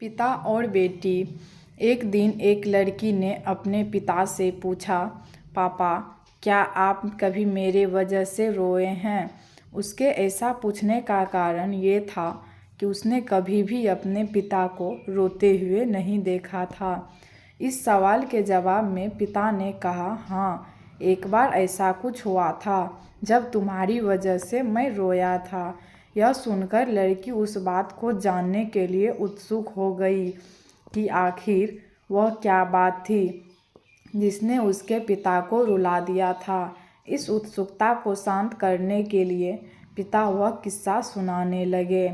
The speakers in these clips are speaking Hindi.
पिता और बेटी। एक दिन एक लड़की ने अपने पिता से पूछा, पापा, क्या आप कभी मेरे वजह से रोए हैं? उसके ऐसा पूछने का कारण ये था कि उसने कभी भी अपने पिता को रोते हुए नहीं देखा था। इस सवाल के जवाब में पिता ने कहा, हाँ, एक बार ऐसा कुछ हुआ था जब तुम्हारी वजह से मैं रोया था। यह सुनकर लड़की उस बात को जानने के लिए उत्सुक हो गई कि आखिर वह क्या बात थी जिसने उसके पिता को रुला दिया था। इस उत्सुकता को शांत करने के लिए पिता वह किस्सा सुनाने लगे।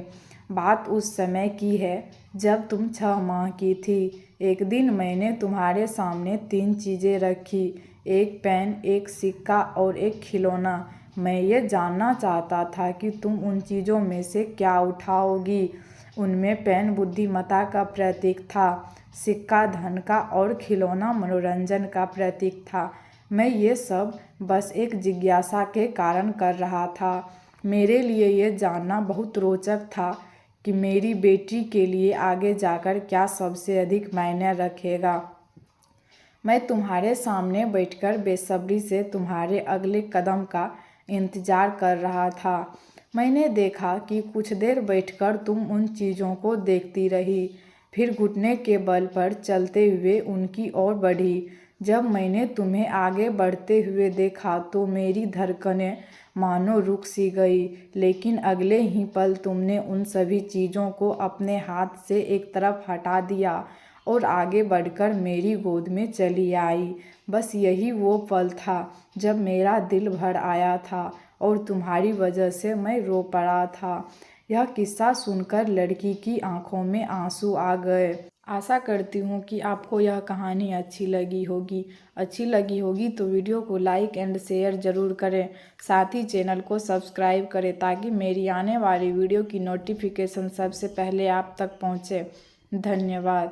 बात उस समय की है जब तुम 6 माह की थी। एक दिन मैंने तुम्हारे सामने 3 चीज़ें रखी, एक पेन, एक सिक्का और एक खिलौना। मैं ये जानना चाहता था कि तुम उन चीज़ों में से क्या उठाओगी। उनमें पेन बुद्धिमत्ता का प्रतीक था, सिक्का धन का और खिलौना मनोरंजन का प्रतीक था। मैं ये सब बस एक जिज्ञासा के कारण कर रहा था। मेरे लिए ये जानना बहुत रोचक था कि मेरी बेटी के लिए आगे जाकर क्या सबसे अधिक मायने रखेगा। मैं तुम्हारे सामने बैठकर बेसब्री से तुम्हारे अगले कदम का इंतज़ार कर रहा था। मैंने देखा कि कुछ देर बैठकर तुम उन चीज़ों को देखती रही, फिर घुटने के बल पर चलते हुए उनकी ओर बढ़ी। जब मैंने तुम्हें आगे बढ़ते हुए देखा तो मेरी धड़कनें मानो रुक सी गई, लेकिन अगले ही पल तुमने उन सभी चीज़ों को अपने हाथ से एक तरफ हटा दिया और आगे बढ़कर मेरी गोद में चली आई। बस यही वो पल था जब मेरा दिल भर आया था और तुम्हारी वजह से मैं रो पड़ा था। यह किस्सा सुनकर लड़की की आंखों में आंसू आ गए। आशा करती हूँ कि आपको यह कहानी अच्छी लगी होगी तो वीडियो को लाइक एंड शेयर ज़रूर करें। साथ ही चैनल को सब्सक्राइब करें ताकि मेरी आने वाली वीडियो की नोटिफिकेशन सबसे पहले आप तक पहुँचे। धन्यवाद।